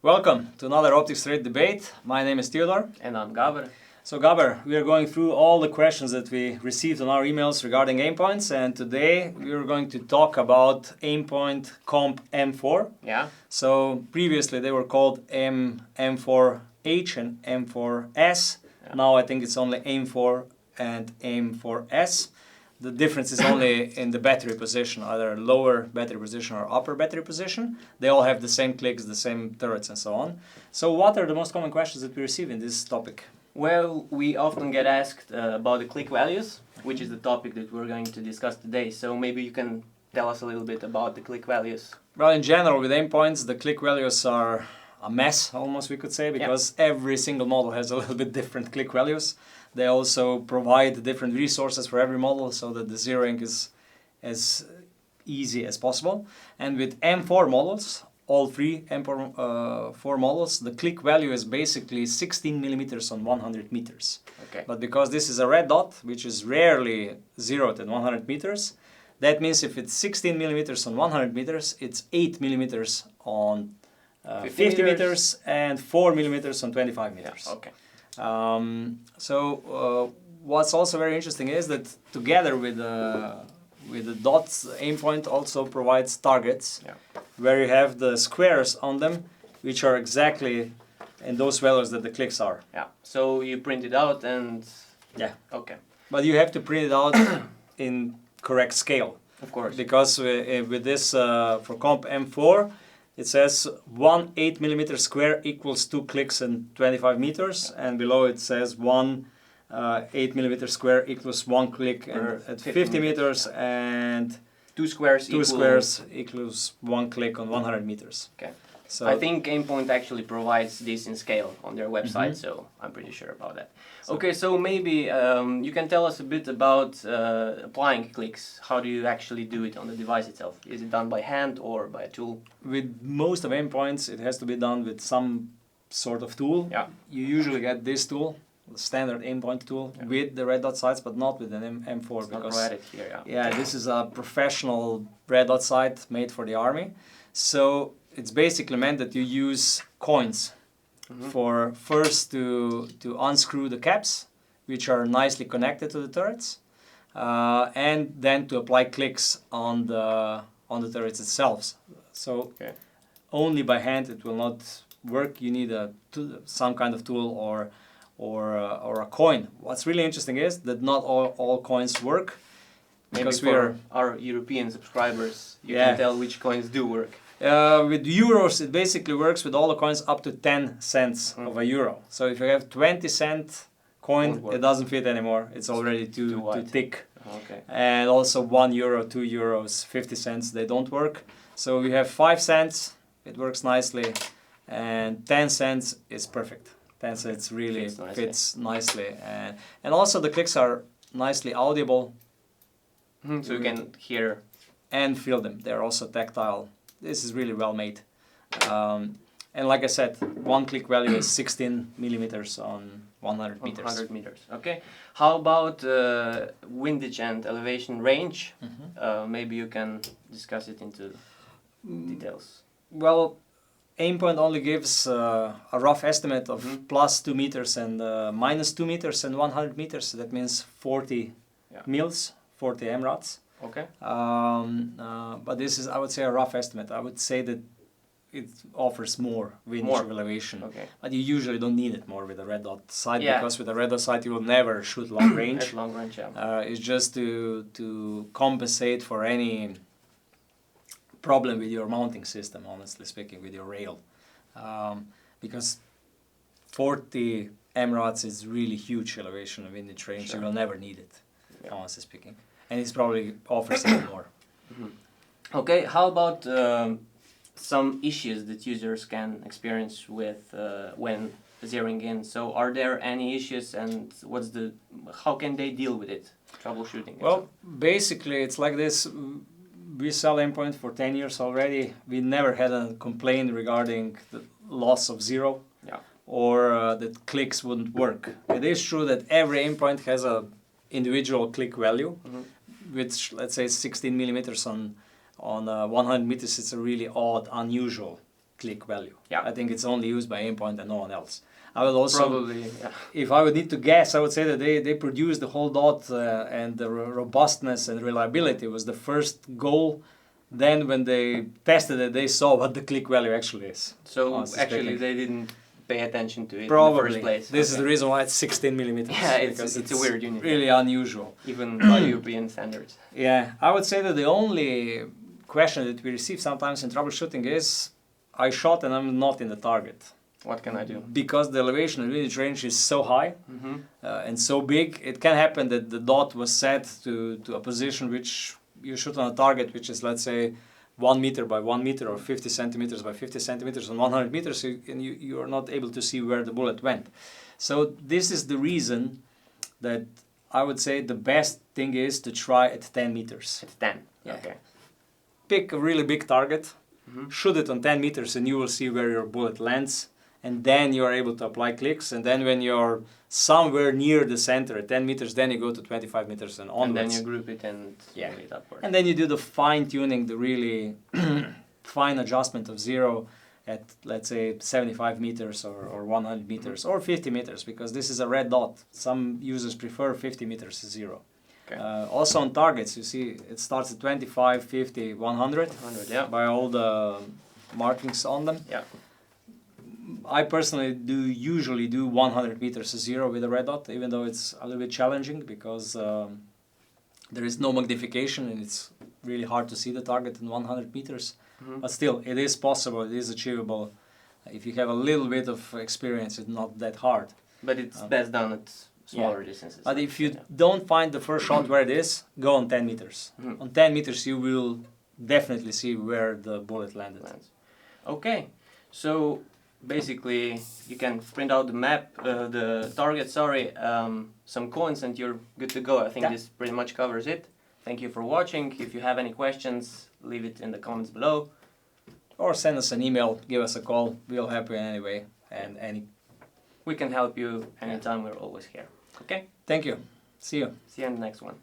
Welcome to another opticstrade debate. My name is Theodore. And I'm Gabor. So Gabor, we are going through all the questions that we received on our emails regarding aimpoints, and today we are going to talk about Aimpoint Comp M4. Yeah. So previously they were called M4H and M4S. Yeah. Now I think it's only Aim4 and Aim4S. The difference is only in the battery position, either lower battery position or upper battery position. They all have the same clicks, the same turrets and so on. So what are the most common questions that we receive in this topic? Well, we often get asked about the click values, which is the topic that we're going to discuss today. So maybe you can tell us a little bit about the click values. Well, in general, with aimpoints, the click values are a mess, almost we could say, because every single model has a little bit different click values. They also provide different resources for every model so that the zeroing is as easy as possible. And with M4 models, all three M4 models, the click value is basically 16 millimeters on 100 meters. Okay. But because this is a red dot, which is rarely zeroed at 100 meters, that means if it's 16 millimeters on 100 meters, it's 8 millimeters on 50 meters and 4 millimeters on 25 meters. Yeah. Okay. What's also very interesting is that together with the dots, Aimpoint also provides targets, where you have the squares on them, which are exactly in those values that the clicks are. Yeah. So you print it out and... Yeah. Okay. But you have to print it out in correct scale. Of course. Because with this, for Comp M4, it says 1 8 millimeter square equals 2 clicks in 25 meters, and below it says 1 8 millimeter square equals 1 click at 50 meters, and 2 squares equals 1 click on 100 meters. Okay. So I think Aimpoint actually provides this in scale on their website, so I'm pretty sure about that. Okay, so maybe you can tell us a bit about applying clicks. How do you actually do it on the device itself? Is it done by hand or by a tool? With most of Aimpoints, it has to be done with some sort of tool. Yeah. You usually get this tool, the standard Aimpoint tool, with the red dot sights, but not with an M4. It's because not provided here, yeah, this is a professional red dot sight made for the army. So it's basically meant that you use coins for first to unscrew the caps, which are nicely connected to the turrets, and then to apply clicks on the turrets itself. So only by hand it will not work. You need some kind of tool or a coin. What's really interesting is that not all coins work. Because for our European subscribers, you can tell which coins do work. With euros, it basically works with all the coins up to 10 cents of a euro. So if you have 20-cent coin, it doesn't fit anymore. It's already too thick. Okay. And also 1 euro, 2 euros, 50 cents, they don't work. So we have 5 cents, it works nicely, and 10 cents is perfect. 10 cents really fits nicely. And also the clicks are nicely audible. So you can hear and feel them. They're also tactile. This is really well made. And like I said, one click value is 16 millimeters on 100 meters. 100 meters. Okay. How about windage and elevation range? Maybe you can discuss it into details. Well, Aimpoint only gives a rough estimate of plus 2 meters and minus 2 meters and 100 meters. So that means 40 mils, 40 MRADs. Okay. But this is, I would say, a rough estimate. I would say that it offers more windage elevation. Okay. But you usually don't need it more with a red dot sight, because with a red dot sight you will never shoot long range. At long range, it's just to compensate for any problem with your mounting system, honestly speaking, with your rail. Because 40 MRADs is really huge elevation and windage range. You will never need it, honestly speaking. And it probably offers a lot more. Okay, how about some issues that users can experience with when zeroing in? So are there any issues, and how can they deal with it? Troubleshooting. Well, basically it's like this. We sell Aimpoint for 10 years already. We never had a complaint regarding the loss of zero or that clicks wouldn't work. It is true that every Aimpoint has a individual click value, which, let's say, 16 millimeters on 100 meters. It's a really odd, unusual click value. Yeah. I think it's only used by Aimpoint and no one else. I would also, Probably, yeah. if I would need to guess, I would say that they produced the whole dot and the robustness and reliability was the first goal. Then when they tested it, they saw what the click value actually is. So honestly actually speaking. they didn't pay attention to it Probably. in the first place. This is Okay. the reason why it's 16 millimeters. Yeah, because it's a weird unit. Really unusual. Even by European standards. Yeah, I would say that the only question that we receive sometimes in troubleshooting is, I shot and I'm not in the target. What can I do? Because the elevation and windage range is so high Mm-hmm. and so big, it can happen that the dot was set to a position which you shoot on a target which is, let's say, 1 meter by 1 meter or 50 centimeters by 50 centimeters on 100 meters, and you are not able to see where the bullet went. So this is the reason that I would say the best thing is to try at 10 meters. It's 10. Yeah. Okay. Pick a really big target, Mm-hmm. shoot it on 10 meters and you will see where your bullet lands, and then you are able to apply clicks, and then when you're somewhere near the center at 10 meters, then you go to 25 meters and onwards. And then you group it and Yeah. move it upward. And then you do the fine tuning, the really fine adjustment of zero at, let's say, 75 meters or 100 meters or 50 meters, because this is a red dot. Some users prefer 50 meters to zero. Okay. Also on targets, you see it starts at 25, 50, 100 100, yeah. by all the markings on them. Yeah. I personally usually do 100 meters to zero with a red dot, even though it's a little bit challenging because there is no magnification and it's really hard to see the target in 100 meters. Mhm. But still, it is possible, it is achievable. If you have a little bit of experience, it's not that hard. But it's best done at smaller distances. But if you Yeah. don't find the first shot where it is, go on 10 meters. Mhm. On 10 meters, you will definitely see where the bullet landed. Lands. Okay, so basically you can print out the map, the target, some coins, and you're good to go. I think Yeah. this pretty much covers it. Thank you for watching. If you have any questions, leave it in the comments below. Or send us an email, give us a call. We'll help you in any way. And We can help you anytime. We're always here. Okay, thank you. See you. see you in the next one.